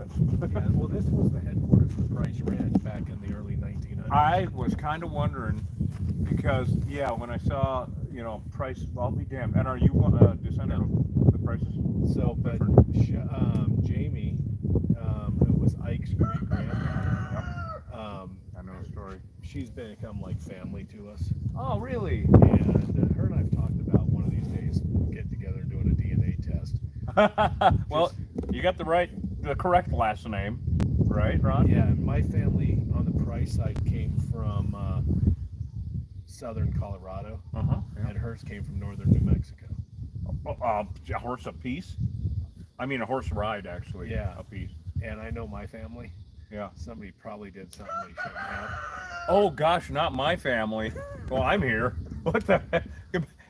it. Yeah, well, this was the headquarters of the Price Ranch back in the early 1900s. I was kind of wondering because, yeah, when I saw, Price, I'll be damned. And are you a descendant of the Prices? So, but Jamie, who was Ike's great granddaughter, I know the story. she's become like family to us. Oh, really? And her and I've talked about one of these days get together and doing a DNA test. Well, you got the correct last name, right, Ron? Yeah, and my family on the Price side came from southern Colorado, Yeah. and hers came from northern New Mexico. A horse apiece? I mean, a horse ride, actually. Yeah. A piece. And I know my family. Yeah. Somebody probably did something they shouldn't have. Oh, gosh, not my family. Well, I'm here. What the heck?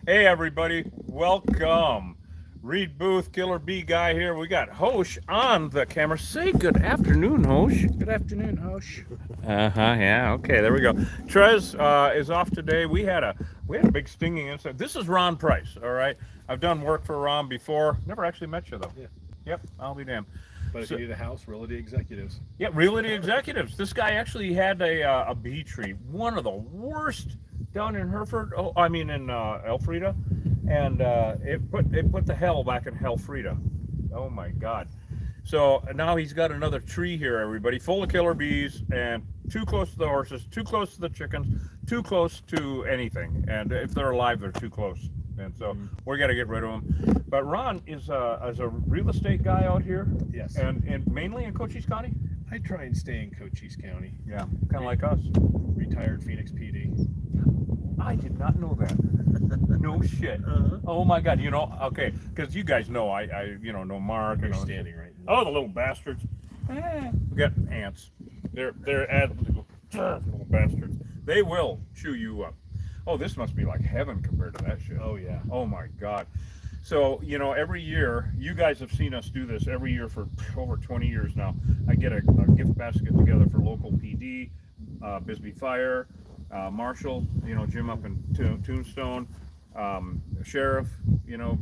Hey, everybody. Welcome. Reed Booth, Killer Bee Guy here. We got Hosh on the camera. Say good afternoon, Hosh. Good afternoon, Hosh. Yeah. Okay, there we go. Trez is off today. We had a big stinging incident. This is Ron Price. All right. I've done work for Ron before. Never actually met you though. Yeah. Yep. I'll be damned. But if you need a house, Realty Executives. Yeah, Realty Executives. This guy actually had a bee tree, one of the worst down in Hereford. Oh, I mean in Elfrida, and it put the hell back in Helfrida. Oh my God! So now he's got another tree here, everybody, full of killer bees, and too close to the horses, too close to the chickens, too close to anything. And if they're alive, they're too close. And so we got to get rid of them. But Ron is a real estate guy out here. Yes. And mainly in Cochise County. I try and stay in Cochise County. Yeah, kind of like us. Retired Phoenix PD. I did not know that. No shit. Oh my God. Okay, because you guys know I know Mark. You're standing right now. Oh, the little bastards. We got ants. They're little bastards. They will chew you up. Oh, this must be like heaven compared to that shit. Oh, yeah. Oh my God. So, every year, you guys have seen us do this every year for over 20 years now. I get a gift basket together for local PD, Bisbee Fire, Marshall, Jim up in Tombstone, Sheriff,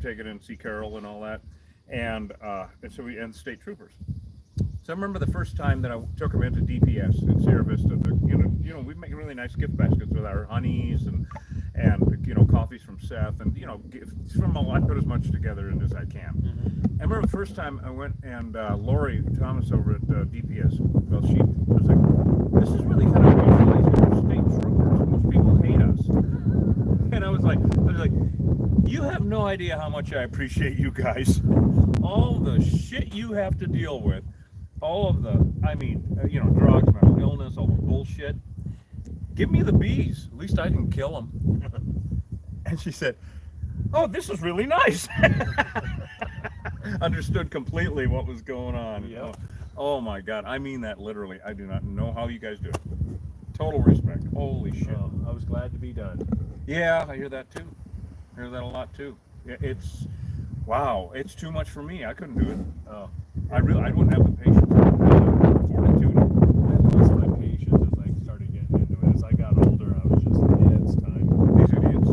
take it in, see Carol and all that, and state troopers. So I remember the first time that I took them into DPS in Sierra Vista. We make really nice gift baskets with our honeys and coffees from Seth and gifts from all. I put as much together in as I can. I remember the first time I went and Lori Thomas over at DPS. Well, she was like, "This is really kind of unusual for state troopers. Most people hate us." And I was like, "You have no idea how much I appreciate you guys. All the shit you have to deal with." All of the, drugs, mental illness, all the bullshit. Give me the bees. At least I can kill them. And she said, "Oh, this is really nice." Understood completely what was going on. Yep. Oh my God. I mean that literally. I do not know how you guys do it. Total respect. Holy shit. Oh, I was glad to be done. Yeah, I hear that too. I hear that a lot too. Wow, it's too much for me. I couldn't do it. Oh, I wouldn't have the patience. Fortitude. I lost my patience as I started getting into it. As I got older, I was just like, yeah, it's time. These idiots.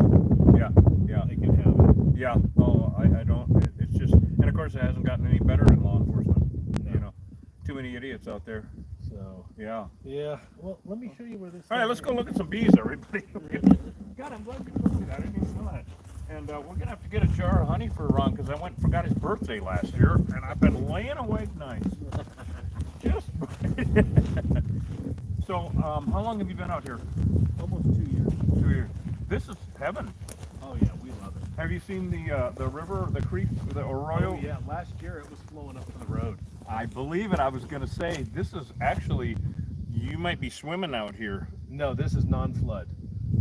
Yeah. They can have it. Yeah. Oh, I don't. It's just, and of course, it hasn't gotten any better in law enforcement. No. Too many idiots out there. So, Yeah. yeah. Well, let me show you where this. All right, thing let's go is. look at some bees, everybody. God, I'm glad you told me that. I didn't even know that. And we're gonna have to get a jar of honey for Ron because I went and forgot his birthday last year, and I've been laying awake nights. Just. So, how long have you been out here? Almost 2 years. 2 years. This is heaven. Oh yeah, we love it. Have you seen the river, the creek, the arroyo? Oh yeah, last year it was flowing up to the road. I believe it. I was gonna say this is actually, you might be swimming out here. No, this is non-flood.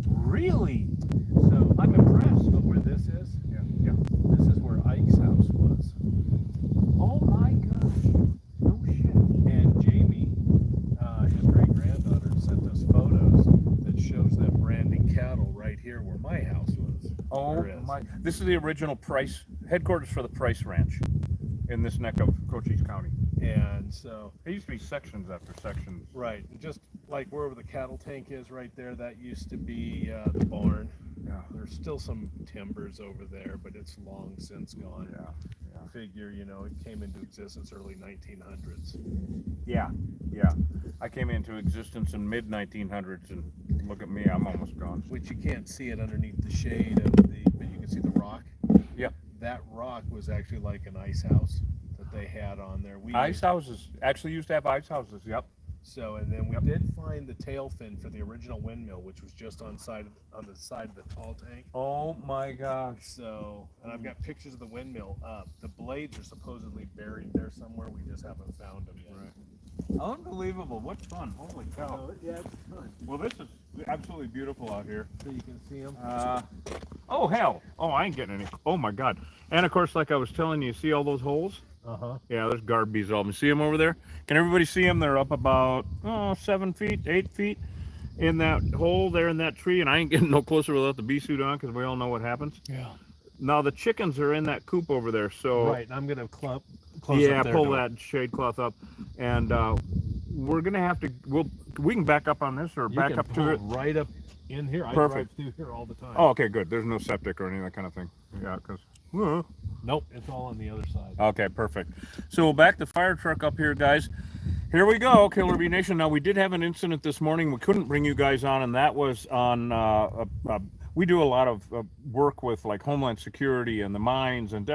Really? So I'm impressed. But where this is, Yeah. this is where Ike's house was. Oh my gosh. No shit. And Jamie, his great granddaughter, sent us photos that shows them branding cattle right here where my house was. Oh Or is. my! This is the original Price headquarters for the Price Ranch in this neck of Cochise County. And so, There used to be sections after sections. right, just like wherever the cattle tank is right there, that used to be the barn. Yeah. There's still some timbers over there, but it's long since gone. Yeah. figure, you know, it came into existence early 1900s. Yeah. I came into existence in mid 1900s, and look at me, I'm almost gone. Which you can't see it underneath the shade of the, but you can see the rock. Yep. That rock was actually like an ice house that they had on there. Ice houses actually used to have ice houses. Yep. So, and then we did find the tail fin for the original windmill, which was just on the side of the tall tank. Oh my gosh. So, and I've got pictures of the windmill. The blades are supposedly buried there somewhere. We just haven't found them yet. Right. Unbelievable. What fun. Holy cow. Yeah, it's fun. Well, this is absolutely beautiful out here. So you can see them. Oh, hell. Oh, I ain't getting any. Oh, my God. And, of course, like I was telling you, see all those holes? Yeah, there's guard bees all of them. See them over there? Can everybody see them? They're up about 7 feet, 8 feet in that hole there in that tree. And I ain't getting no closer without the bee suit on because we all know what happens. Yeah. Now, the chickens are in that coop over there. So Right, and I'm going to close yeah, up their pull door. that shade cloth up. And we're going to have to, we can back up on this or You back can up to pull it. right up in here. I Perfect. drive through here all the time. Oh, okay, good. There's no septic or any of that kind of thing. Yeah, because. Nope, it's all on the other side. Okay, perfect. So we'll back the fire truck up here, guys. Here we go, Killer Bee Nation. Now, we did have an incident this morning. We couldn't bring you guys on, and that was on, we do a lot of work with like Homeland Security and the mines and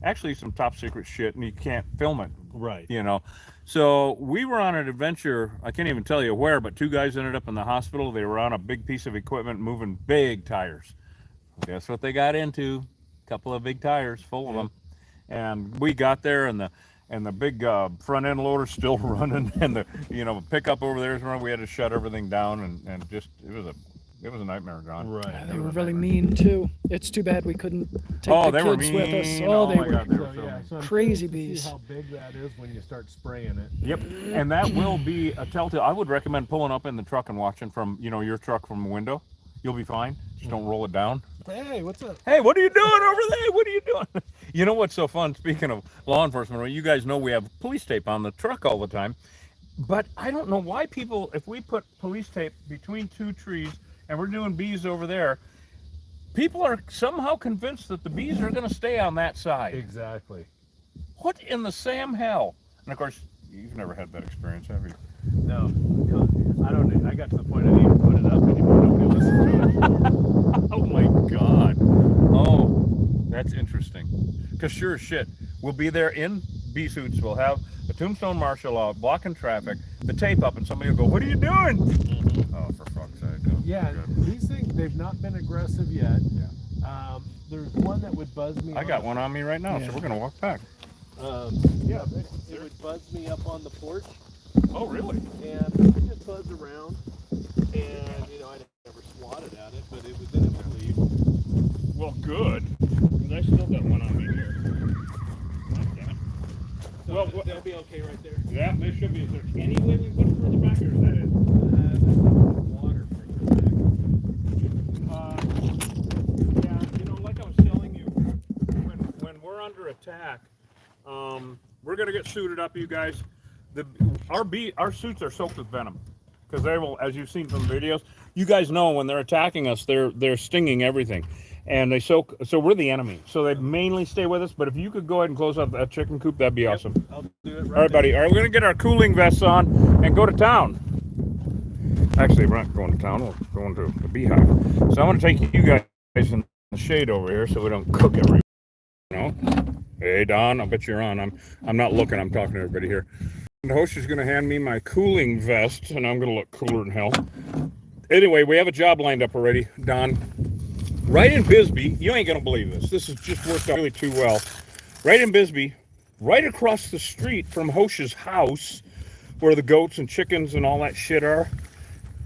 actually some top secret shit, and you can't film it, Right. you know. So we were on an adventure, I can't even tell you where, but 2 guys ended up in the hospital. They were on a big piece of equipment moving big tires. Guess what they got into? A couple of big tires full of them. And we got there, and the big front end loader still running, and the pickup over there is running. We had to shut everything down, and just it was a nightmare, John. Right. Yeah, they were really mean too. It's too bad we couldn't take Oh, the they were kids with us. mean. Oh, they my were. God, they were So, so yeah, mean. so I'm Crazy curious to bees. see how big that is when you start spraying it. Yep, and that will be a telltale. I would recommend pulling up in the truck and watching from your truck from a window. You'll be fine. Just don't roll it down. Hey, what's up? Hey, what are you doing over there? What are you doing? You know what's so fun? Speaking of law enforcement, well, you guys know we have police tape on the truck all the time. But I don't know why people, if we put police tape between 2 trees and we're doing bees over there, people are somehow convinced that the bees are going to stay on that side. Exactly. What in the Sam hell? And of course, you've never had that experience, have you? No, I don't. I got to the point I didn't even put it up anymore. Nobody listened to it. Oh my God. Oh, that's interesting. Because sure as shit, we'll be there in bee suits. We'll have a Tombstone marshal out blocking traffic, the tape up, and somebody will go, "What are you doing?" Oh, for fuck's sake. Oh, Yeah, good. these things, they've not been aggressive yet. Yeah. There's one that would buzz me. I got one on me right now, Yeah. so we're going to walk back. Yeah, it would buzz me up on the porch, Oh, really? and it would just buzz around, and I never swatted at it, but it would then it would leave. Well, good. Because I still got one on me here. So Well, they'll be okay right there. Yeah, they should be. Is there any way we put it further back, or is that it? There's water further back. Yeah, like I was telling you, when we're under attack, we're gonna get suited up, you guys. Our suits are soaked with venom, because they will, as you've seen from the videos. You guys know when they're attacking us, they're stinging everything, and they soak. So we're the enemy. So they mainly stay with us. But if you could go ahead and close up that chicken coop, that'd be awesome. I'll do it right All right, buddy. All right, we're gonna get our cooling vests on and go to town. Actually, we're not going to town. We're going to the beehive. So I want to take you guys in the shade over here so we don't cook everything. Hey, Don. I bet you're on. I'm not looking. I'm talking to everybody here. And the host is gonna hand me my cooling vest, and I'm gonna look cooler than hell. Anyway, we have a job lined up already, Don. Right in Bisbee. You ain't gonna believe this. This has just worked out really too well. Right in Bisbee, right across the street from Hosh's house, where the goats and chickens and all that shit are,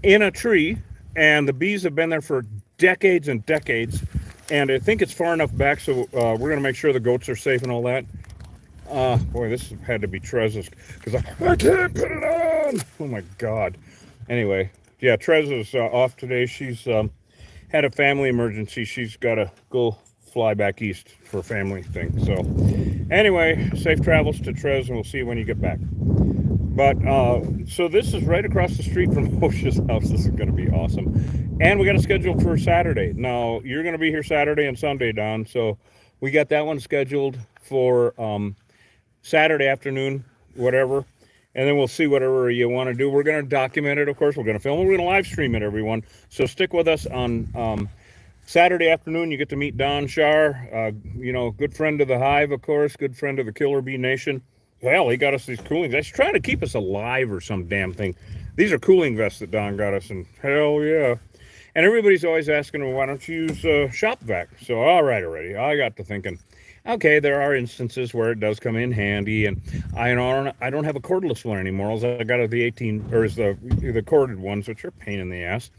in a tree, and the bees have been there for decades and decades, and I think it's far enough back so we're gonna make sure the goats are safe and all that. Boy, this had to be Trez's, because I can't put it on. Oh my God. Anyway, yeah, Trez is off today. She's had a family emergency. She's got to go fly back east for a family thing. So anyway, safe travels to Trez, and we'll see you when you get back. But so this is right across the street from Hosh's house. This is going to be awesome. And we got a schedule for Saturday. Now, you're going to be here Saturday and Sunday, Don. So we got that one scheduled for Saturday afternoon, whatever, and then we'll see whatever you want to do. We're going to document it, of course. We're going to film it. We're going to live stream it, everyone. So stick with us on Saturday afternoon. You get to meet Don Shar, you know, good friend of the Hive, of course, good friend of the Killer Bee Nation. Hell, he got us these cooling vests. He's trying to keep us alive or some damn thing. These are cooling vests that Don got us, and hell yeah. And everybody's always asking, well, why don't you use shop vac? So, all right, already. I got to thinking, okay, there are instances where it does come in handy, and I don't have a cordless one anymore. I got the 18, or is the corded ones, which are a pain in the ass.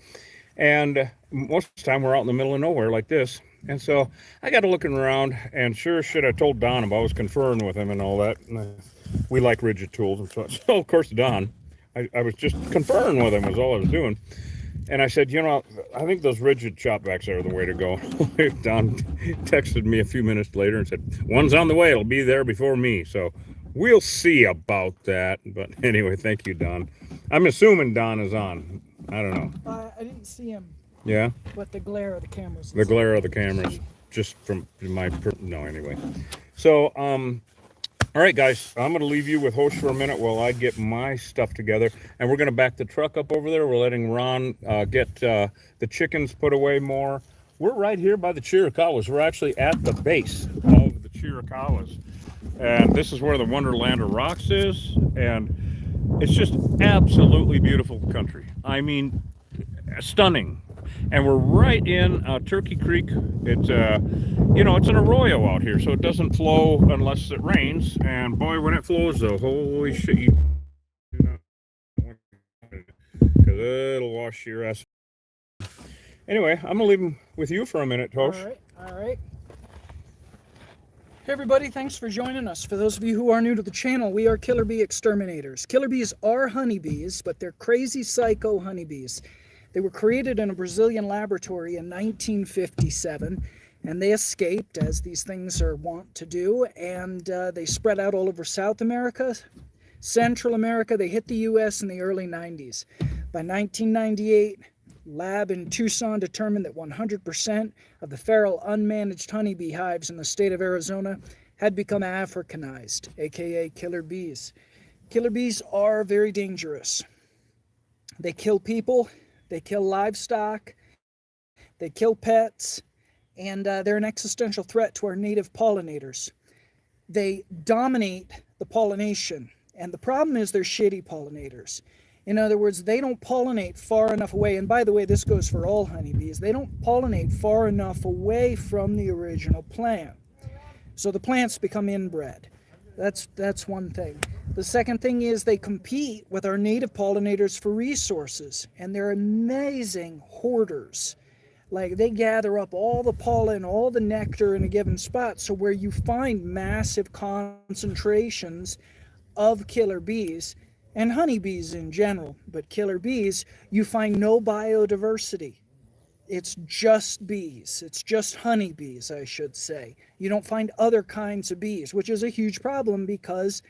And most of the time we're out in the middle of nowhere like this. And so I got to looking around, and sure shit, I told Don about, I was conferring with him and all that. And we like rigid tools and so on. So, of course, Don, I was just conferring with him was all I was doing. And I said, you know, I think those rigid chop vacs are the way to go. Don texted me a few minutes later and said, one's on the way. It'll be there before me. So we'll see about that. But anyway, thank you, Don. I'm assuming Don is on. I don't know. I didn't see him. Yeah? But the glare of the cameras. The glare of the cameras, just from my, no, anyway. So, all right, guys, I'm going to leave you with Hosh for a minute while I get my stuff together. And we're going to back the truck up over there. We're letting Ron get the chickens put away more. We're right here by the Chiricahuas. We're actually at the base of the Chiricahuas. And this is where the Wonderland of Rocks is. And it's just absolutely beautiful country. I mean, stunning. And we're right in Turkey Creek. It's you know, it's an arroyo out here, so it doesn't flow unless it rains. And boy, when it flows, though, holy shit, you do not want to, because it'll wash your ass. Anyway, I'm gonna leave them with you for a minute, Tosh. All right. Hey everybody, thanks for joining us. For those of you who are new to the channel, we are Killer Bee Exterminators. Killer bees are honeybees, but they're crazy psycho honeybees. They were created in a Brazilian laboratory in 1957, and they escaped, as these things are wont to do, and they spread out all over South America, Central America. They hit the U.S. in the early 90s. By 1998, lab in Tucson determined that 100% of the feral unmanaged honeybee hives in the state of Arizona had become Africanized, aka killer bees. Killer bees are very dangerous. They kill people. They kill livestock, they kill pets, and they're an existential threat to our native pollinators. They dominate the pollination, and the problem is they're shitty pollinators. In other words, they don't pollinate far enough away, and by the way, this goes for all honeybees. They don't pollinate far enough away from the original plant. So the plants become inbred. That's one thing. The second thing is they compete with our native pollinators for resources, and they're amazing hoarders. Like, they gather up all the pollen, all the nectar in a given spot. So where you find massive concentrations of killer bees, and honeybees in general, but killer bees, you find no biodiversity. It's just bees. It's just honeybees, I should say. You don't find other kinds of bees, which is a huge problem because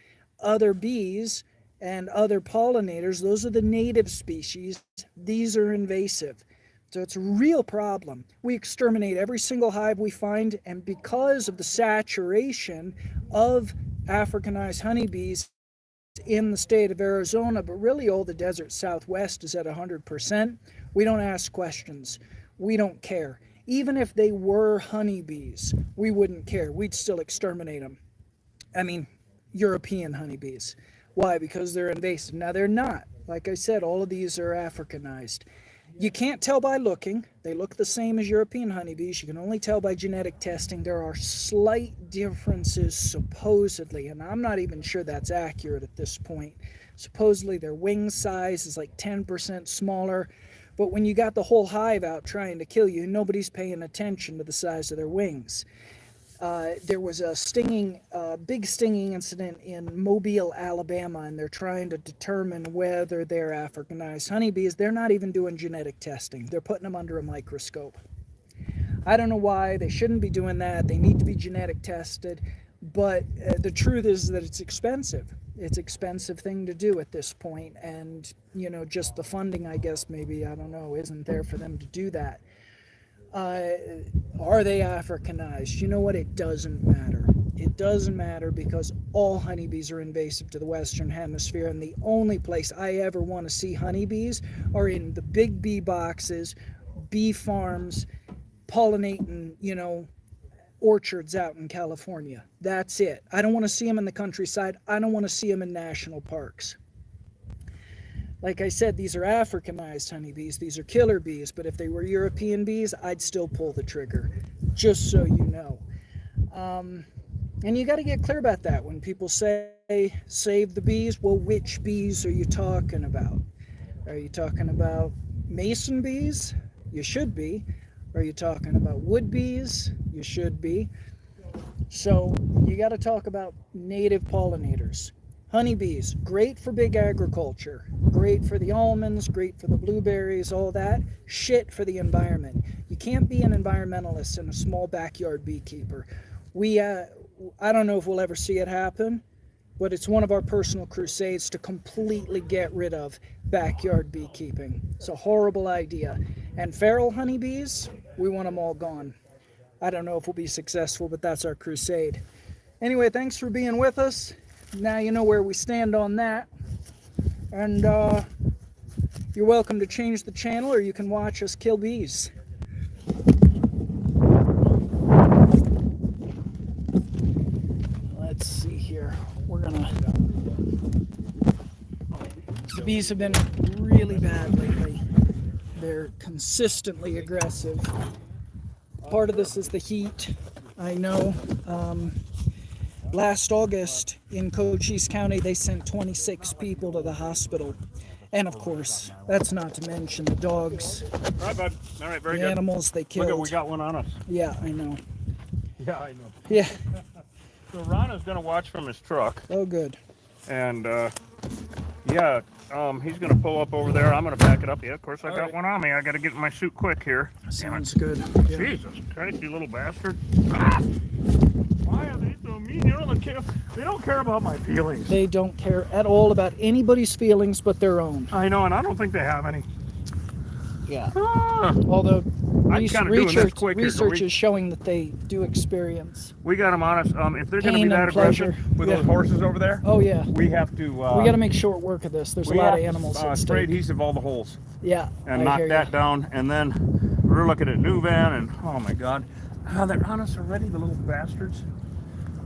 other bees and other pollinators, those are the native species. These are invasive. So it's a real problem. We exterminate every single hive we find, and because of the saturation of Africanized honeybees in the state of Arizona, but really all the desert Southwest is at 100%, we don't ask questions. We don't care. Even if they were honeybees, we wouldn't care. We'd still exterminate them. I mean, European honeybees. Why? Because they're invasive. Now, they're not. Like I said, all of these are Africanized. You can't tell by looking. They look the same as European honeybees. You can only tell by genetic testing. There are slight differences, supposedly, and I'm not even sure that's accurate at this point. Supposedly, their wing size is like 10% smaller. But when you got the whole hive out trying to kill you, nobody's paying attention to the size of their wings. There was a big stinging incident in Mobile, Alabama, and they're trying to determine whether they're Africanized honeybees. They're not even doing genetic testing. They're putting them under a microscope. I don't know why. They shouldn't be doing that. They need to be genetic tested. But the truth is that it's expensive. It's an expensive thing to do at this point. And, you know, just the funding, I guess, maybe, I don't know, isn't there for them to do that. Are they Africanized? You know what? It doesn't matter. It doesn't matter because all honeybees are invasive to the Western Hemisphere, and the only place I ever want to see honeybees are in the big bee boxes, bee farms, pollinating, orchards out in California. That's it. I don't want to see them in the countryside. I don't want to see them in national parks. Like I said, these are Africanized honeybees. These are killer bees, but if they were European bees, I'd still pull the trigger, just so you know. And you got to get clear about that. When people say, save the bees, well, which bees are you talking about? Are you talking about mason bees? You should be. Are you talking about wood bees? You should be. So you got to talk about native pollinators. Honeybees, great for big agriculture, great for the almonds, great for the blueberries, all that. Shit for the environment. You can't be an environmentalist and a small backyard beekeeper. I don't know if we'll ever see it happen, but it's one of our personal crusades to completely get rid of backyard beekeeping. It's a horrible idea. And feral honeybees, we want them all gone. I don't know if we'll be successful, but that's our crusade. Anyway, thanks for being with us. Now you know where we stand on that. And you're welcome to change the channel, or you can watch us kill bees. Let's see here. The bees have been really bad lately. They're consistently aggressive. Part of this is the heat, I know. Last August in Cochise County, they sent 26 people to the hospital. And of course, that's not to mention the dogs, All right, bud. All right, very the good. animals they killed. Look, we got one on us. Yeah, I know. Yeah, I know. Yeah. So Ron is going to watch from his truck, Oh, good. and he's going to pull up over there. I'm going to back it up. Yeah, of course, I got right. one on me. I got to get in my suit quick here. Sounds good. Yeah. Jesus Christ, you little bastard. Ah! Why are they so mean? They don't care about my feelings. They don't care at all about anybody's feelings but their own. I know, and I don't think they have any. Yeah. Ah! Although I'm kinda doing this quick here, so research is showing that they do experience. We got them on us. If they're going to be Pain that and aggressive pleasure. with Yeah. those horses over there, Oh yeah. we have to. We got to make short work of this. There's a lot of animals at spray stake. adhesive all the holes Yeah. and I knock hear that ya. down, and then we're looking at new van, and oh my God, they're on us already, the little bastards.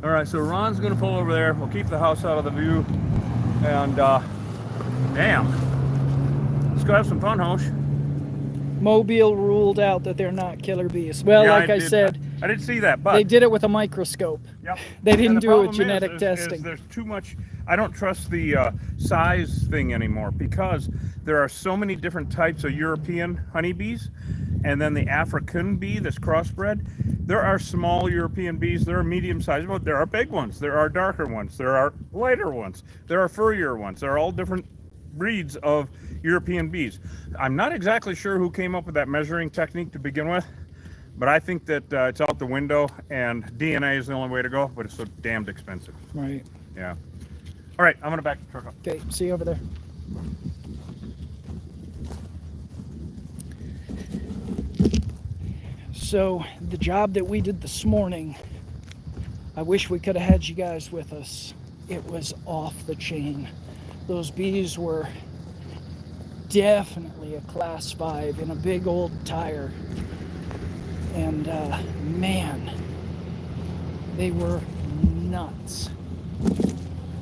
All right, so Ron's going to pull over there. We'll keep the house out of the view, and damn, let's go have some fun, Hosh. Mobile ruled out that they're not killer bees. Well, Yeah, like I said, I didn't see that, but they did it with a microscope. yep. They didn't And the do it with problem genetic is testing. there's too much. I don't trust the size thing anymore, because there are so many different types of European honeybees, and then the African bee that's crossbred. There are small European bees, there are medium sized, but there are big ones, there are darker ones, there are lighter ones, there are furrier ones. There are all different breeds of European bees. I'm not exactly sure who came up with that measuring technique to begin with, but I think that it's out the window, and DNA is the only way to go, but it's so damned expensive. Right. Yeah. All right, I'm gonna back the truck up. Okay. See you over there. So the job that we did this morning, I wish we could have had you guys with us. It was off the chain. Those bees were definitely a class 5 in a big old tire. And man, they were nuts.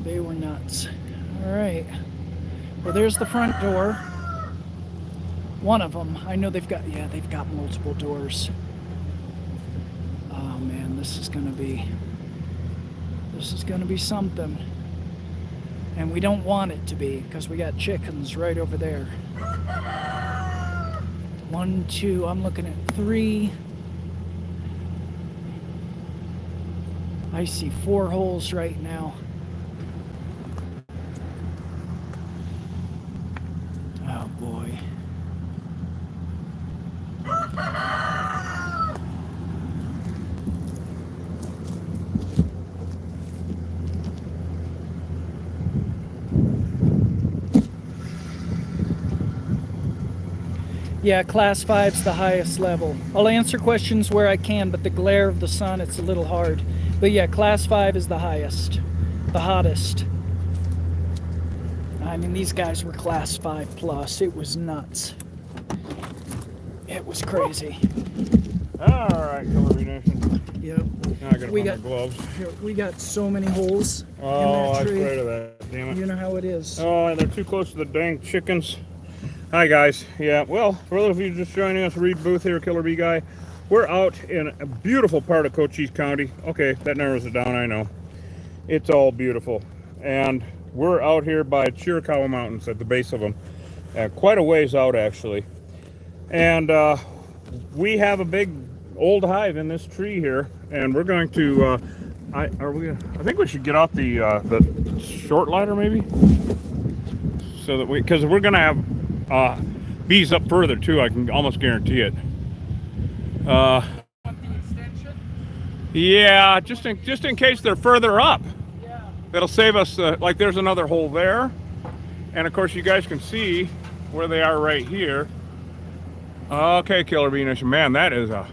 They were nuts. All right. Well, there's the front door. One of them. I know they've got multiple doors. Oh man, this is gonna be something. And we don't want it to be, because we got chickens right over there. 1, 2, I'm looking at 3. I see 4 holes right now. Oh boy. Yeah, class 5's the highest level. I'll answer questions where I can, but the glare of the sun, it's a little hard. But yeah, class 5 is the highest, the hottest. I mean, these guys were class 5 plus. It was nuts. It was crazy. All right, Killer Bee Nation. Yep. Now I gotta We put got- my gloves. Here, we got so many holes Oh, in I'm that tree. afraid of that. Damn it. You know how it is. Oh, they're too close to the dang chickens. Hi guys. Yeah, well, for those of you just joining us, Reed Booth here, Killer Bee Guy. We're out in a beautiful part of Cochise County. Okay, that narrows it down, I know. It's all beautiful. And we're out here by Chiricahua Mountains at the base of them. Quite a ways out, actually. And we have a big old hive in this tree here. And we're going to, I think we should get out the short ladder maybe? So that because we're gonna have bees up further too. I can almost guarantee it. Yeah, just in case they're further up. Yeah. That'll save us. Like there's another hole there, and of course you guys can see where they are right here. Okay, Killer Bee Nation, man, that is a.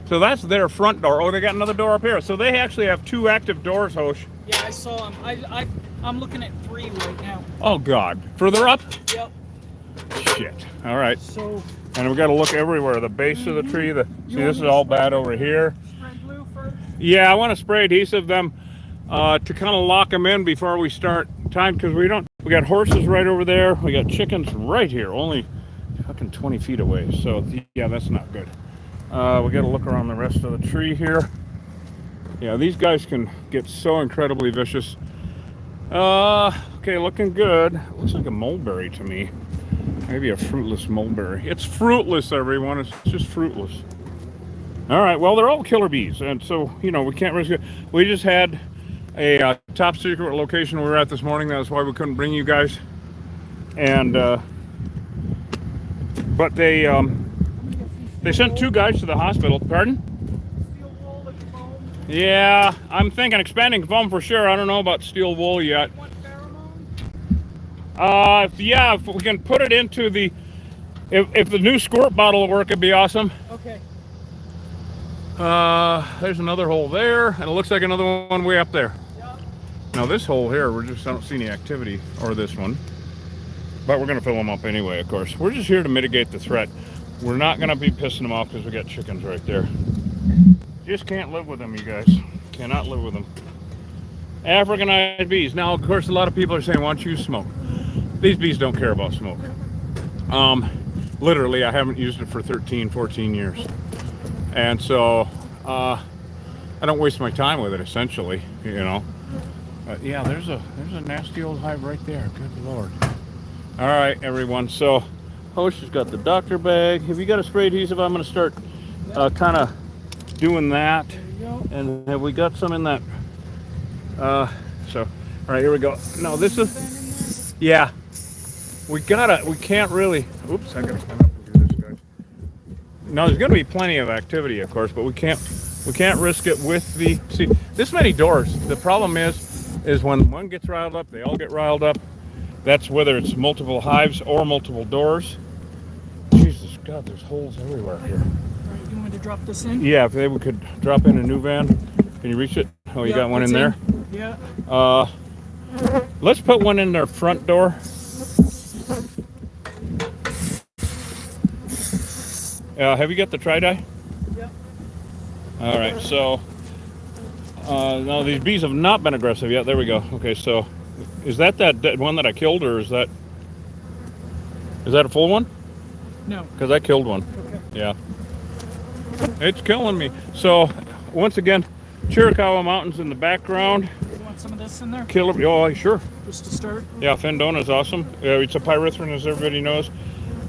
So that's their front door. Oh, they got another door up here. So they actually have 2 active doors, Hosh. Yeah, I saw them. I'm looking at 3 right now. Oh God, further up? Yep. Shit. All right. So, And we got to look everywhere. The base of the tree. See, want this is me to all spray bad over here. spray glue first? Yeah, I want to spray adhesive them to kind of lock them in before we start time because we got horses right over there. We got chickens right here, only fucking 20 feet away. So yeah, that's not good. We got to look around the rest of the tree here. Yeah, these guys can get so incredibly vicious. Okay, looking good. Looks like a mulberry to me. Maybe a fruitless mulberry. It's fruitless, everyone. It's just fruitless. All right, well, they're all killer bees, and so, you know, we can't risk it. We just had a top secret location we were at this morning. That's why we couldn't bring you guys. And, but they sent 2 guys to the hospital. Pardon? Steel wool with foam. Yeah, I'm thinking expanding foam for sure. I don't know about steel wool yet. Want pheromone? Yeah, if we can put it into the, if the new squirt bottle will work, it'd be awesome. Okay. There's another hole there, and it looks like another one way up there. Yep. Now this hole here, I don't see any activity, or this one. But we're gonna fill them up anyway, of course. We're just here to mitigate the threat. We're not gonna be pissing them off because we got chickens right there. Just can't live with them, you guys. Cannot live with them. Africanized bees. Now, of course, a lot of people are saying, why don't you smoke? These bees don't care about smoke. Literally, I haven't used it for 13, 14 years. And so, I don't waste my time with it, essentially, you know. But yeah, there's a nasty old hive right there. Good Lord. All right, everyone. So, Hosh has got the doctor bag. Have you got a spray adhesive? I'm going to start kind of doing that. There you go. And have we got some in that? All right, here we go. No, this is, yeah. We can't really, oops, I gotta stand up and do this, guys. No, there's gonna be plenty of activity, of course, but we can't risk it with see, this many doors. The problem is when one gets riled up, they all get riled up. That's whether it's multiple hives or multiple doors. Jesus God, there's holes everywhere here. All right, you want me to drop this in? Yeah, if we could drop in a new van. Can you reach it? Oh, you Yep, got one it's in there? Yeah. Let's put one in their front door. Have you got the tri-dye? Yep. All right, so no, these bees have not been aggressive yet. There we go. Okay, so is that one that I killed, or is that a full one? No. Because I killed one. Okay. Yeah. It's killing me. So once again, Chiricahua Mountains in the background. You want some of this in there? Killer. Oh, sure. Just to start? Yeah, Fendona is awesome. It's a pyrethrin, as everybody knows.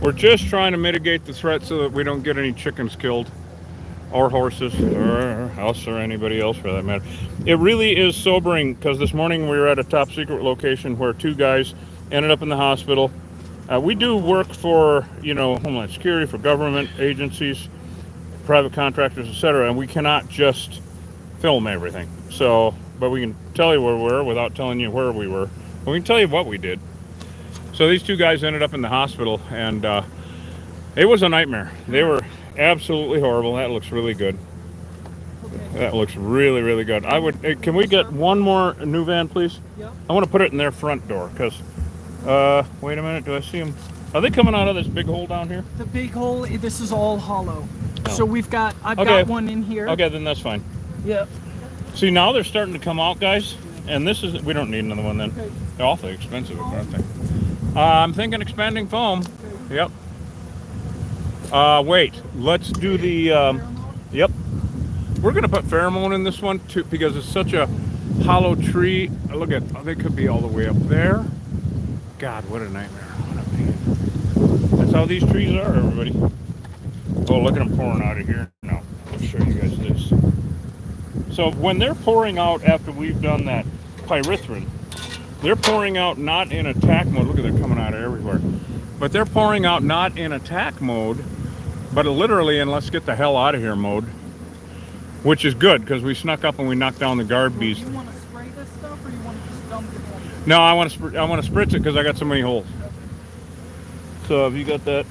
We're just trying to mitigate the threat so that we don't get any chickens killed, or horses, or us, or anybody else for that matter. It really is sobering because this morning we were at a top secret location where 2 guys ended up in the hospital. We do work for, you know, Homeland Security, for government agencies, private contractors, etc., and we cannot just film everything. So, but we can tell you where we were without telling you where we were. But we can tell you what we did. So these 2 guys ended up in the hospital, and it was a nightmare. They were absolutely horrible. That looks really good. Okay. That looks really, really good. I would. Can we get one more new van, please? Yep. I want to put it in their front door because. Wait a minute. Do I see them? Are they coming out of this big hole down here? The big hole, this is all hollow. Oh. So I've got Okay. one in here. Okay, then that's fine. Yep. See, now they're starting to come out, guys. And this is. We don't need another one then. Okay. They're awfully expensive, aren't they? I'm thinking expanding foam. Yep. Wait. Let's do the. Yep. We're gonna put pheromone in this one too because it's such a hollow tree. Look at. Oh, they could be all the way up there. God, what a nightmare. What a pain. That's how these trees are, everybody. Oh, look at them pouring out of here. No, I'll show you guys this. So when they're pouring out after we've done that pyrethrin, they're pouring out not in attack mode. Look at they're coming out of everywhere. But they're pouring out not in attack mode, but literally in let's get the hell out of here mode, which is good because we snuck up and we knocked down the guard bees. Do you want to spray this stuff or you want to just dump it in? No, I want to spritz it because I got so many holes. So have you got that?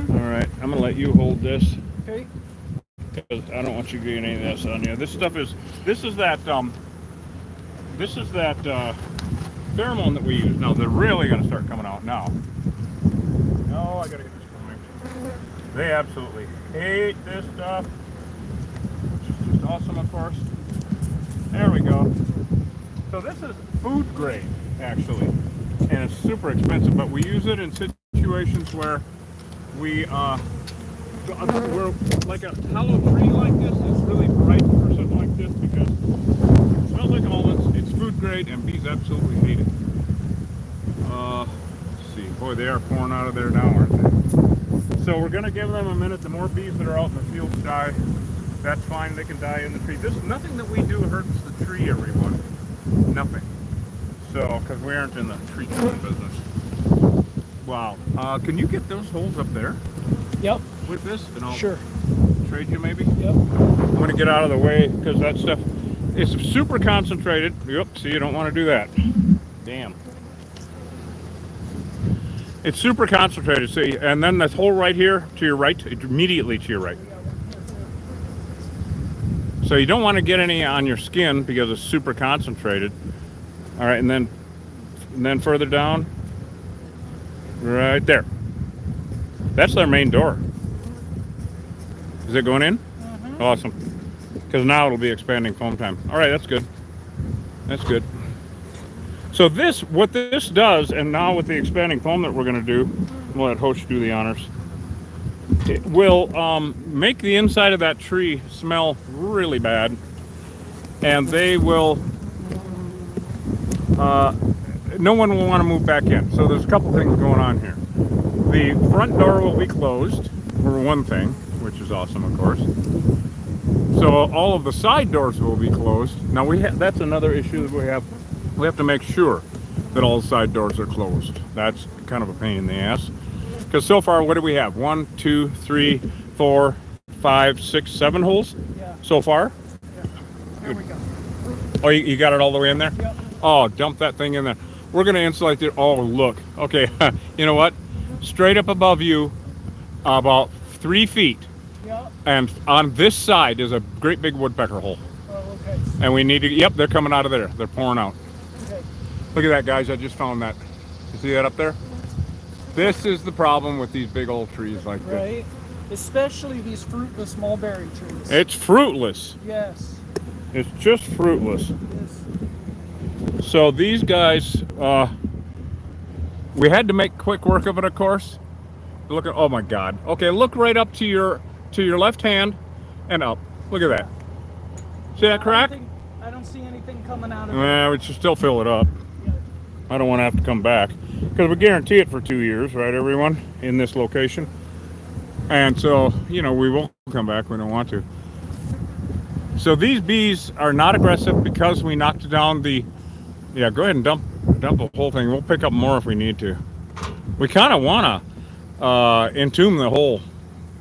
All right, I'm gonna let you hold this Okay. because I don't want you getting any of this on you. This stuff is this is that pheromone that we use. Now they're really gonna start coming out now. No, I gotta get this going. They absolutely hate this stuff. Which is just awesome, of course. There we go. So this is food grade, actually, and it's super expensive. But we use it in situations where we're like a hollow tree like this is really bright for something like this because it smells like almonds. It's food grade, and bees absolutely hate it. Let's see, boy, they are pouring out of there now, aren't they? So we're gonna give them a minute. The more bees that are out in the field die, that's fine. They can die in the tree. Nothing that we do hurts the tree, everyone. Nothing. So, because we aren't in the tree trimming business. Wow. Can you get those holes up there Yep. with this? And I'll Sure. trade you maybe? Yep. I'm going to get out of the way because that stuff is super concentrated. Yep. See, you don't want to do that. Damn. It's super concentrated. See, and then this hole right here to your right, immediately to your right. So you don't want to get any on your skin because it's super concentrated. All right, and then further down, right there. That's their main door. Is it going in? Mm-hmm. Awesome. Because now it'll be expanding foam time. All right, that's good. That's good. So what this does, and now with the expanding foam that we're going to do, we'll let Hosh do the honors. It will make the inside of that tree smell really bad, and they will. No one will want to move back in. So there's a couple things going on here. The front door will be closed, for one thing, which is awesome, of course. So all of the side doors will be closed. Now that's another issue that we have. We have to make sure that all the side doors are closed. That's kind of a pain in the ass. Because so far, what do we have? 1, 2, 3, 4, 5, 6, 7 holes Yeah. so far. Yeah. There we go. Oh, you got it all the way in there? Yep. Oh, dump that thing in there. We're going to insulate it. Oh, look. Okay, you know what? Straight up above you, about 3 feet. Yep. And on this side is a great big woodpecker hole. Oh, okay. And we need to, yep, they're coming out of there. They're pouring out. Okay. Look at that, guys. I just found that. You see that up there? This is the problem with these big old trees like this. Right. Especially these fruitless mulberry trees. It's fruitless. Yes. It's just fruitless. Yes. So these guys, we had to make quick work of it, of course. Look at, oh my God. Okay, look right up to your left hand and up. Look at that. See that crack? I don't see anything coming out of it. Well, we should still fill it up. Yeah. I don't want to have to come back because we guarantee it for 2 years, right, everyone, in this location. And so, you know, we won't come back. We don't want to. So these bees are not aggressive because we knocked down the. Yeah, go ahead and dump the whole thing. We'll pick up more if we need to. We kind of want to entomb the whole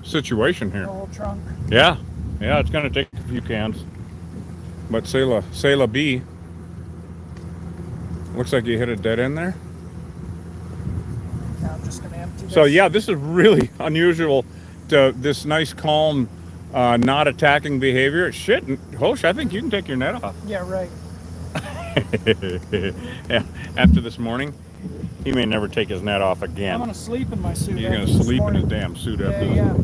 situation here. The whole trunk. Yeah, it's going to take a few cans. But c'est la bee. Looks like you hit a dead end there. Now I'm just going to empty this. So yeah, this is really unusual. This nice calm not attacking behavior. Shit, Hosh, I think you can take your net off. Yeah, right. Yeah, after this morning, he may never take his net off I'm again. gonna sleep in my suit. You're after gonna this sleep in his morning. damn suit Yeah, after this. yeah.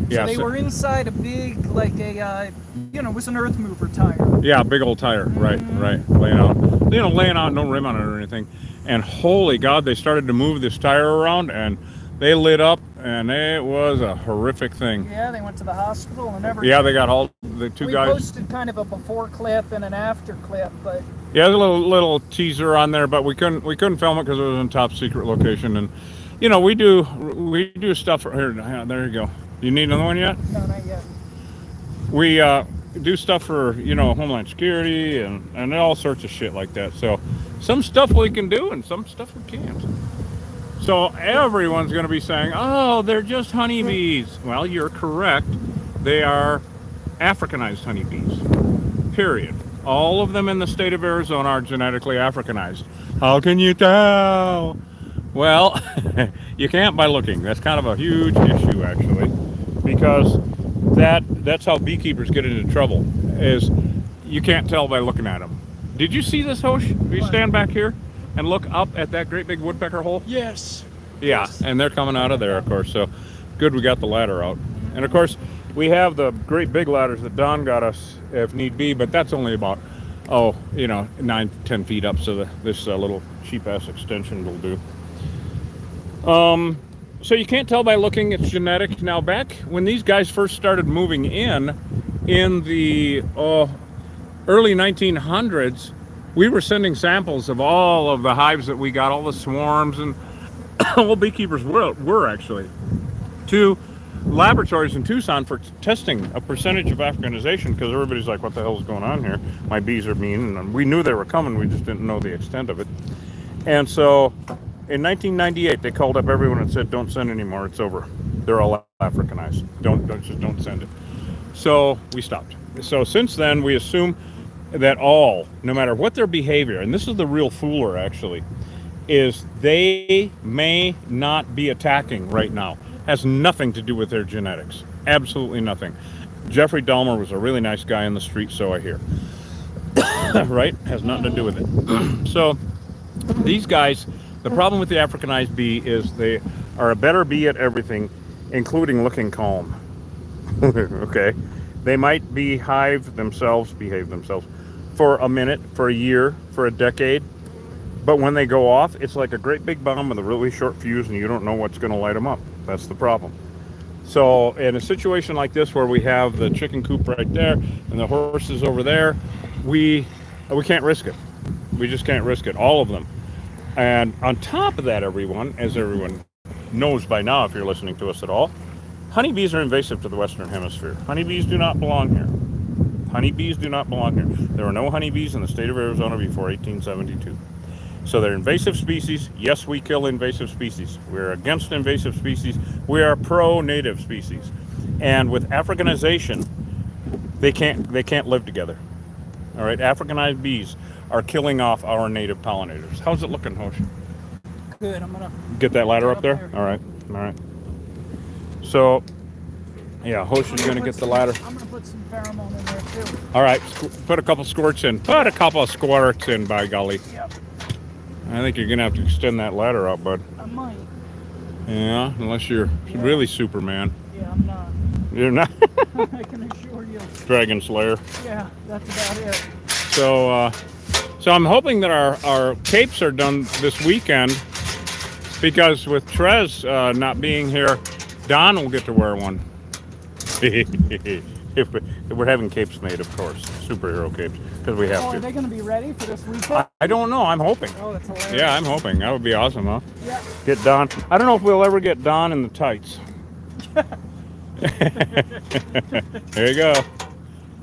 Yeah, So they so- were inside a big, like a, it was an earth mover tire. Yeah, big old tire. Right, laying out. Laying out, no rim on it or anything. And holy God, they started to move this tire around, and they lit up, and it was a horrific thing. Yeah, they went to the hospital and everything. Yeah, they got all the two We guys. posted kind of a before clip and an after clip, but Yeah, there's a little teaser on there, but we couldn't film it because it was in top secret location. And we do stuff for here. There you go. You need another one yet? no, not yet. We do stuff for Homeland Security and all sorts of shit like that. So some stuff we can do and some stuff we can't. So everyone's going to be saying, "Oh, they're just honeybees." Well, you're correct. They are Africanized honeybees. Period. All of them in the state of Arizona are genetically Africanized. How can you tell? Well, you can't by looking. That's kind of a huge issue, actually, because that's how beekeepers get into trouble. Is you can't tell by looking at them. Did you see this, Hosh? If you stand back here and look up at that great big woodpecker hole? Yes. Yeah, Yes. and they're coming out of there, of course. So good we got the ladder out. And of course, we have the great big ladders that Don got us if need be, but that's only about 9-10 feet up. So this little cheap ass extension will do. So you can't tell by looking. It's genetic. Now, back when these guys first started moving in the early 1900s, we were sending samples of all of the hives that we got, all the swarms, and all beekeepers were actually, to laboratories in Tucson for testing a percentage of Africanization, because everybody's like, what the hell's going on here? My bees are mean, and we knew they were coming, we just didn't know the extent of it. And so in 1998, they called up everyone and said, don't send anymore, it's over. They're all Africanized. Don't send it. So we stopped. So since then, we assume that no matter what their behavior, and this is the real fooler actually, is they may not be attacking right now. Has nothing to do with their genetics. Absolutely nothing. Jeffrey Dahmer was a really nice guy in the street, so I hear. Right? Has nothing to do with it. So these guys, the problem with the Africanized bee is they are a better bee at everything, including looking calm. Okay? They might behave themselves for a minute, for a year, for a decade. But when they go off, it's like a great big bomb with a really short fuse, and you don't know what's going to light them up. That's the problem. So in a situation like this, where we have the chicken coop right there and the horses over there, we can't risk it. We just can't risk it, all of them. And on top of that, as everyone knows by now, if you're listening to us at all, honeybees are invasive to the Western Hemisphere. Honeybees do not belong here. Honeybees do not belong here. There were no honeybees in the state of Arizona before 1872. So they're invasive species. Yes, we kill invasive species. We're against invasive species. We are pro-native species. And with Africanization, they can't live together. All right, Africanized bees are killing off our native pollinators. How's it looking, Hosh? Good. I'm gonna Get that ladder Get up there? up there. All right. So, yeah, Hosh is going to get the ladder. I'm gonna put some pheromone in there too. All right, put a couple squirts in. Put a couple of squirts in, by golly. Yep. I think you're going to have to extend that ladder out, bud. I might. Yeah, unless you're really Superman. Yeah, I'm not. You're not I can assure you. Dragon Slayer. Yeah, that's about it. So I'm hoping that our capes are done this weekend, because with Trez not being here, Don will get to wear one. if we're having capes made, of course, superhero capes, because we have Oh, are to. they gonna be ready for this weekend? I don't know. I'm hoping. Oh, that's hilarious. Yeah, I'm hoping. That would be awesome, huh? Yeah. Get Don. I don't know if we'll ever get Don in the tights. There you go. Oh,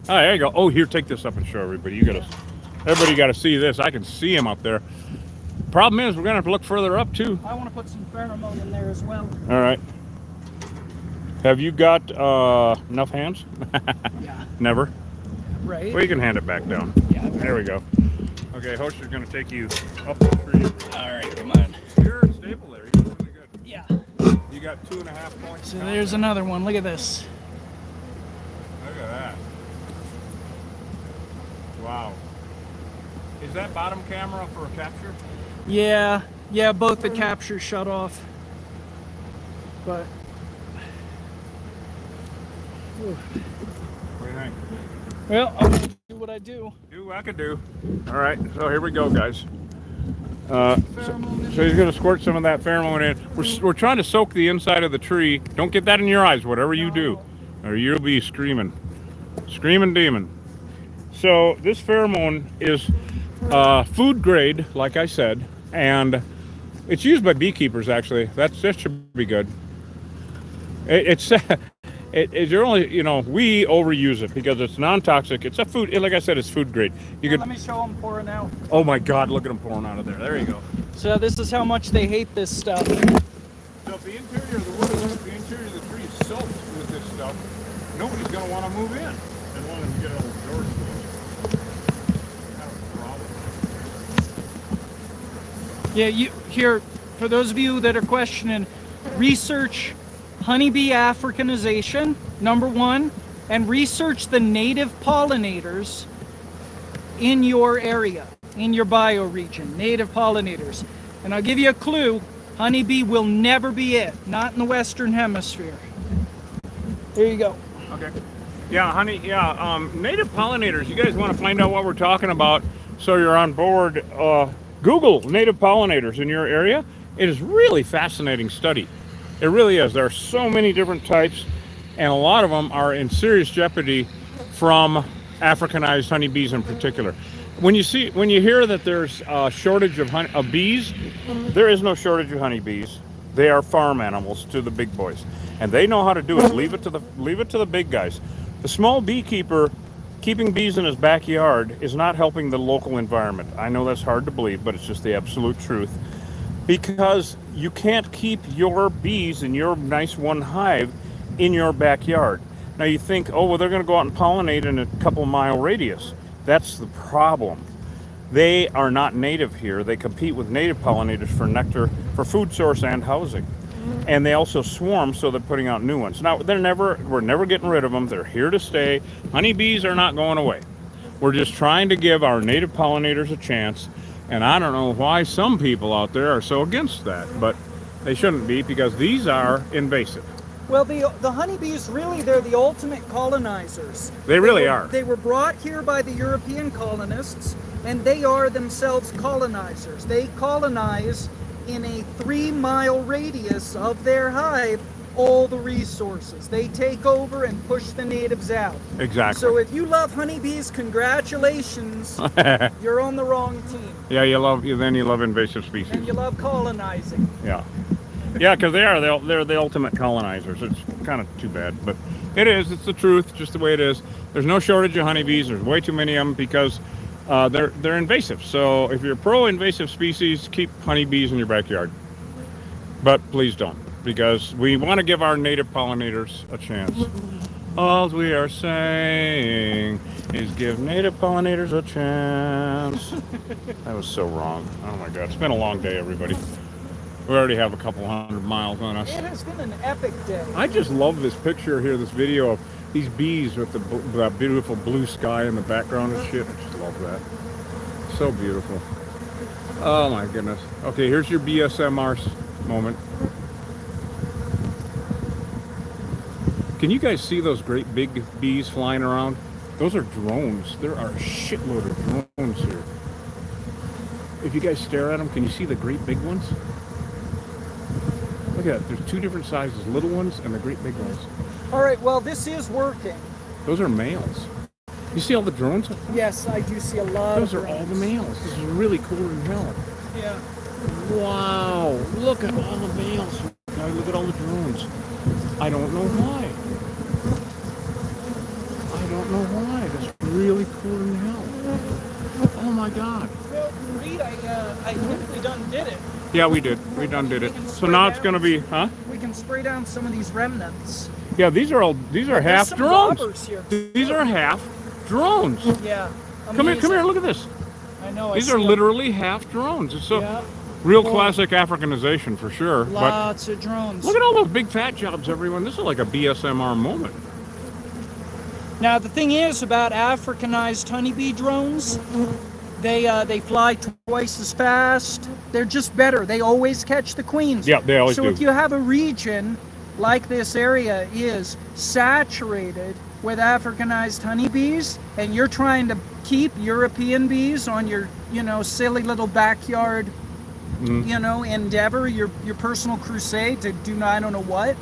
there you go. Oh, here, take this up and show everybody. Everybody got to see this. I can see him up there. Problem is, we're gonna have to look further up too. I want to put some pheromone in there as well. All right. Have you got enough hands? Yeah. Never. Right. Well, you can hand it back down. Yeah. There we go. Okay, Hosh is gonna take you up the tree. All right. Come on. You're stable there. You're really good. Yeah. You got 2.5 points. So there's another one. Look at this. Look at that. Wow. Is that bottom camera for a capture? Yeah, both the captures shut off. But What do you think? well, I'm gonna do what I do. Do what I could do. All right, so here we go, guys. Pheromone So he's going to squirt some of that pheromone in. We're trying to soak the inside of the tree. Don't get that in your eyes, whatever you do, or you'll be screaming demon. So this pheromone is food grade, like I said, and it's used by beekeepers. Actually, that should be good. You're only, we overuse it because it's non-toxic. It's a food, like I said, it's food grade. Let me show them pouring out. Oh my God, look at them pouring out of there. There you go. So this is how much they hate this stuff. So if the interior of the wood, the interior of the tree is soaked with this stuff, nobody's going to want to move in as long as we get all the doors closed. Kind of a problem. Yeah, here, for those of you that are questioning, research honeybee Africanization, number one, and research the native pollinators in your area, in your bioregion, native pollinators. And I'll give you a clue, honeybee will never be it, not in the Western Hemisphere. There you go. Okay. Yeah, native pollinators, you guys want to find out what we're talking about so you're on board, Google native pollinators in your area. It is really fascinating study. It really is. There are so many different types, and a lot of them are in serious jeopardy from Africanized honeybees in particular. When you hear that there's a shortage of bees, there is no shortage of honeybees. They are farm animals to the big boys, and they know how to do it. Leave it to the big guys. The small beekeeper keeping bees in his backyard is not helping the local environment. I know that's hard to believe, but it's just the absolute truth. Because you can't keep your bees in your nice one hive in your backyard. Now you think, oh, well, they're going to go out and pollinate in a couple mile radius. That's the problem. They are not native here. They compete with native pollinators for nectar, for food source and housing. And they also swarm, so they're putting out new ones. Now, we're never getting rid of them. They're here to stay. Honeybees are not going away. We're just trying to give our native pollinators a chance. And I don't know why some people out there are so against that, but they shouldn't be, because these are invasive. Well, the honeybees, really, they're the ultimate colonizers. They really are. They were brought here by the European colonists, and they are themselves colonizers. They colonize in a 3-mile radius of their hive all the resources. They take over and push the natives out. Exactly. So if you love honeybees, congratulations. You're on the wrong team. Yeah, you love invasive species. And you love colonizing. Yeah, because they're the ultimate colonizers. It's kind of too bad, but it's the truth, just the way it is. There's no shortage of honeybees. There's way too many of them because they're invasive. So if you're pro-invasive species, keep honeybees in your backyard. But please don't, because we want to give our native pollinators a chance. All we are saying is give native pollinators a chance. That was so wrong. Oh my God, it's been a long day, everybody. We already have a couple 100 miles on us. It has been an epic day. I just love this picture here, this video of these bees with the beautiful blue sky in the background and shit. I just love that. So beautiful. Oh my goodness. Okay, here's your BSMR moment. Can you guys see those great big bees flying around? Those are drones. There are a shitload of drones here. If you guys stare at them, can you see the great big ones? Look at that. There's two different sizes, little ones and the great big ones. All right, well, this is working. Those are males. You see all the drones? Yes, I do see a lot Those of are all the drones. males. This is really cool as hell. Yeah. Wow. Look at all the males. Now look at all the drones. I don't know why. I don't know why. That's really cool in hell. Oh my God. Well, Reed, I think we done did it. Yeah, we did. We done did it. So now it's gonna be, huh? We can spray down some of these remnants. Yeah, these are half There's some drones. robbers here. These are half drones. Yeah. Come here, look at this. I know. These are literally half drones. It's Yeah. real classic Africanization for sure. Lots of drones. But look at all those big fat jobs, everyone. This is like a BSMR moment. Now the thing is about Africanized honeybee drones, they fly twice as fast. They're just better. They always catch the queens. Yeah, they always so do. if you have a region like this area is saturated with Africanized honeybees, and you're trying to keep European bees on your, silly little backyard, endeavor, your personal crusade to do I don't know what,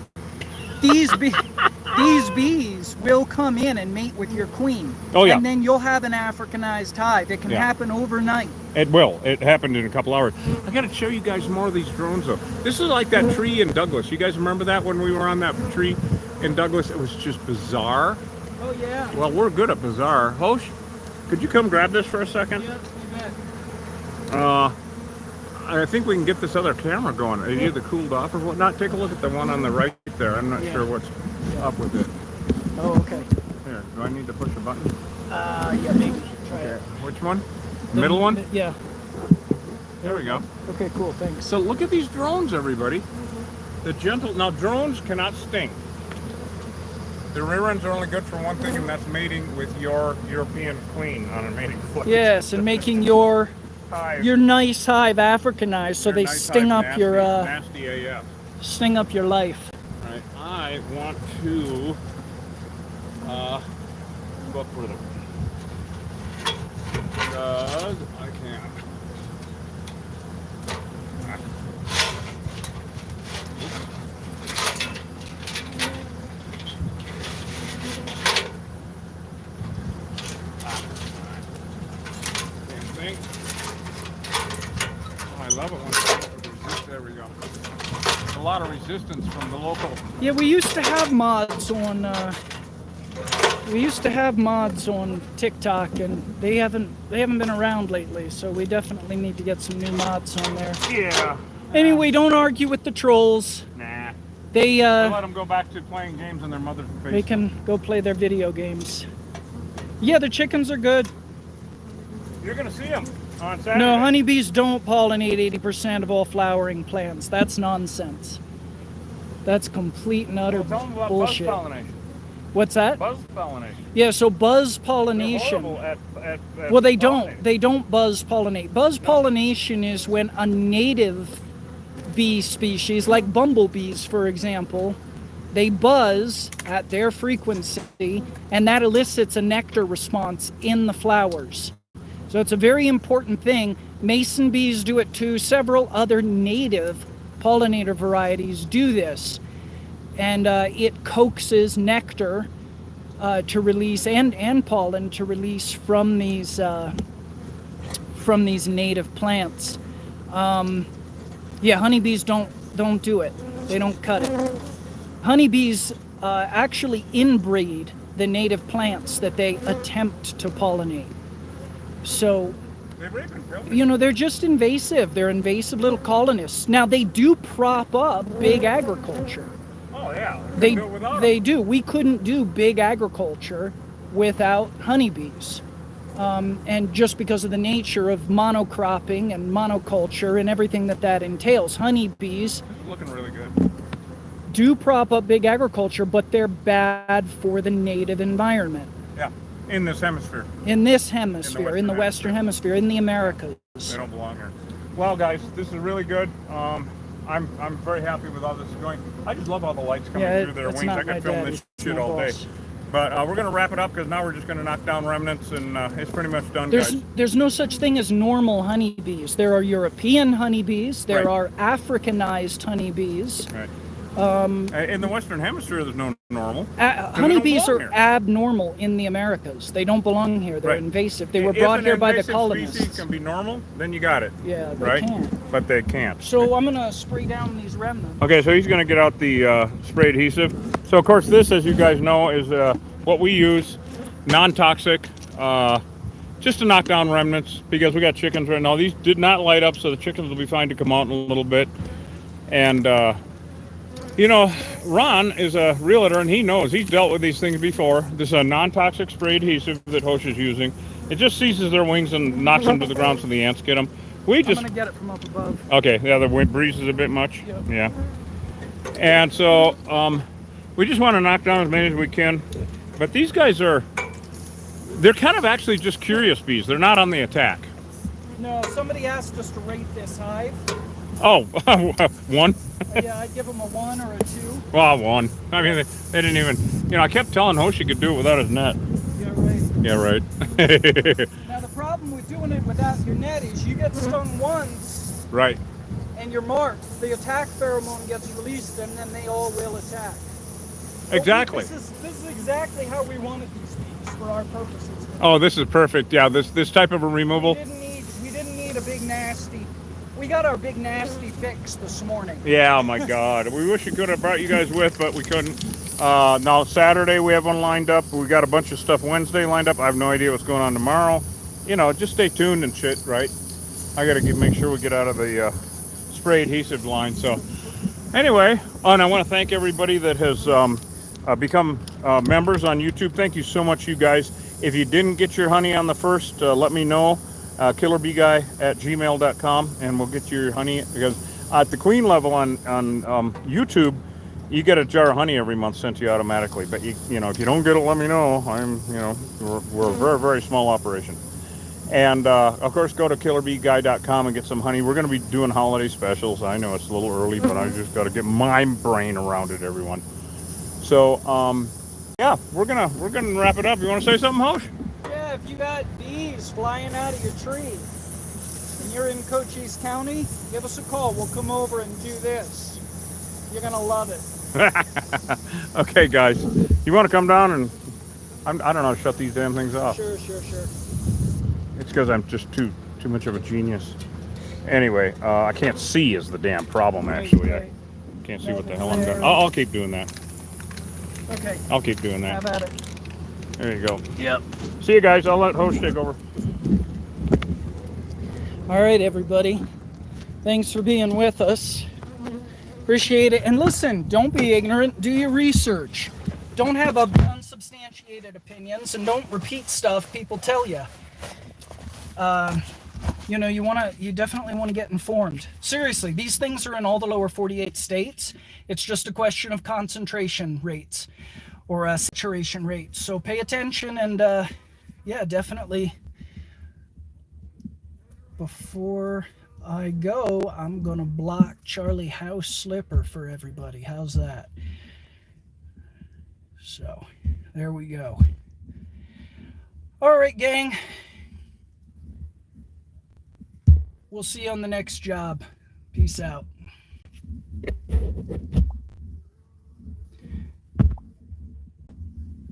these bees will come in and mate with your queen. Oh, yeah. And then you'll have an Africanized hive. It can happen overnight. It will. It happened in a couple hours. I got to show you guys more of these drones, though. This is like that tree in Douglas. You guys remember that when we were on that tree in Douglas? It was just bizarre. Oh, yeah. Well, we're good at bizarre. Hosh, could you come grab this for a second? Yeah, you bet. I think we can get this other camera going. Are you either cooled off or whatnot? Take a look at the one on the right there. I'm not sure what's up with it. Oh, okay. Here, do I need to push a button? Yeah, maybe. Try it. Which one? The middle one? Yeah. There we go. Okay, cool. Thanks. So look at these drones, everybody. Now drones cannot sting. The rear ends are only good for one thing, and that's mating with your European queen on a mating flight. Yes, and making your Hive. nice hive Africanized, so Your they nice sting hive, up your nasty AF. sting up your life. Right. I want to look for them. Because I can't. Same thing. Oh, I love it when there we go. A lot of resistance from the local. Yeah, we used to have mods on TikTok, and they haven't been around lately, so we definitely need to get some new mods on there. Yeah. Anyway, don't argue with the trolls. Nah. They I let them go back to playing games in their mother's basement. they can go play their video games. Yeah, the chickens are good. You're gonna see them on Saturday. No, honeybees don't pollinate 80% of all flowering plants. That's nonsense. That's complete and utter Well, tell them about bullshit. buzz pollination. What's that? Buzz pollination. Yeah, so buzz They're pollination. horrible at Well, they pollinating. don't. They don't buzz pollinate. Buzz pollination is when a native bee species, like bumblebees, for example, they buzz at their frequency, and that elicits a nectar response in the flowers. So it's a very important thing. Mason bees do it too. Several other native pollinator varieties do this. And it coaxes nectar to release and pollen to release from these native plants. Yeah, honeybees don't do it. They don't cut it. Honeybees actually inbreed the native plants that they attempt to pollinate. So, They rape and kill them. they're just invasive. They're invasive little colonists. Now, they do prop up big agriculture. Oh yeah. They do it without they them. do. We couldn't do big agriculture without honeybees. And just because of the nature of monocropping and monoculture and everything that entails, honeybees It's looking really good. do prop up big agriculture, but they're bad for the native environment. Yeah. In this hemisphere, In this hemisphere, in the Western Western Hemisphere, in the Americas. they don't belong here. Well, guys, this is really good. I'm very happy with how this is going. I just love all the lights coming Yeah, through their that's wings. not I my could film dad, this he's shit my all day. boss. But we're gonna wrap it up because now we're just gonna knock down remnants, and it's pretty much done, There's guys. there's no such thing as normal honeybees. There are European honeybees. There Right. are Africanized honeybees. Right. In the Western Hemisphere, there's no normal. Honeybees belong are here. abnormal in the Americas. They don't belong here. They're Right. invasive. They were If brought an here by the invasive colonists. species can be normal, then you got it. Yeah, they Right? can't. But they can't. So I'm gonna spray down these remnants. Okay, so he's going to get out the spray adhesive. So of course this, as you guys know, is what we use, non-toxic, just to knock down remnants because we got chickens right now. These did not light up, so the chickens will be fine to come out in a little bit. And Ron is a realtor and he knows, he's dealt with these things before. This is a non-toxic spray adhesive that Hosh is using. It just seizes their wings and knocks them to the ground so the ants get them. We I'm just gonna get it from up above. Okay, yeah, the wind breeze is a bit much. Yep. Yeah. And so we just want to knock down as many as we can. But these guys they're kind of actually just curious bees. They're not on the attack. No, somebody asked us to rate this hive. Oh, one? Yeah, I'd give them a 1 or a 2. Well, one. I mean, they didn't even, I kept telling Hosh he could do it without his net. Yeah, right. Yeah, right. Now, the problem with doing it without your net is you get stung once Right. and you're marked. The attack pheromone gets released and then they all will attack. But Exactly. This is exactly how we wanted these bees for our purposes. Oh, this is perfect. Yeah, this type of a removal. We didn't need a big nasty. We got our big nasty fix this morning. Yeah, oh my God. We wish we could have brought you guys with, but we couldn't. Now, Saturday we have one lined up. We got a bunch of stuff Wednesday lined up. I have no idea what's going on tomorrow. Just stay tuned and shit, right? I got to make sure we get out of the spray adhesive line. So, anyway, and I want to thank everybody that has become members on YouTube. Thank you so much, you guys. If you didn't get your honey on the first, let me know. killerbeeguy@gmail.com, and we'll get you your honey, because at the queen level on YouTube, you get a jar of honey every month sent to you automatically. But if you don't get it, let me know. We're a very, very small operation. And of course, go to killerbeeguy.com and get some honey. We're going to be doing holiday specials. I know it's a little early, but I just got to get my brain around it, everyone. So yeah, we're gonna wrap it up. You want to say something, Hosh? Yeah, if you got bees flying out of your tree and you're in Cochise County, give us a call. We'll come over and do this. You're gonna love it. Okay, guys, you want to come down and I don't know, shut these damn things off. Sure. It's because I'm just too much of a genius. Anyway, I can't see is the damn problem. Actually, Right. I can't see what the hell I'm doing. I'll keep doing that. Okay. I'll keep doing that. Have at it. There you go. Yep. See you guys. I'll let Hosh take over. All right, everybody. Thanks for being with us. Appreciate it. And listen, don't be ignorant. Do your research. Don't have unsubstantiated opinions, and don't repeat stuff people tell you. You definitely want to get informed. Seriously, these things are in all the lower 48 states. It's just a question of concentration rates or saturation rates. So pay attention, and yeah, definitely. Before I go, I'm gonna block Charlie House Slipper for everybody. How's that? So there we go. All right, gang. We'll see you on the next job. Peace out.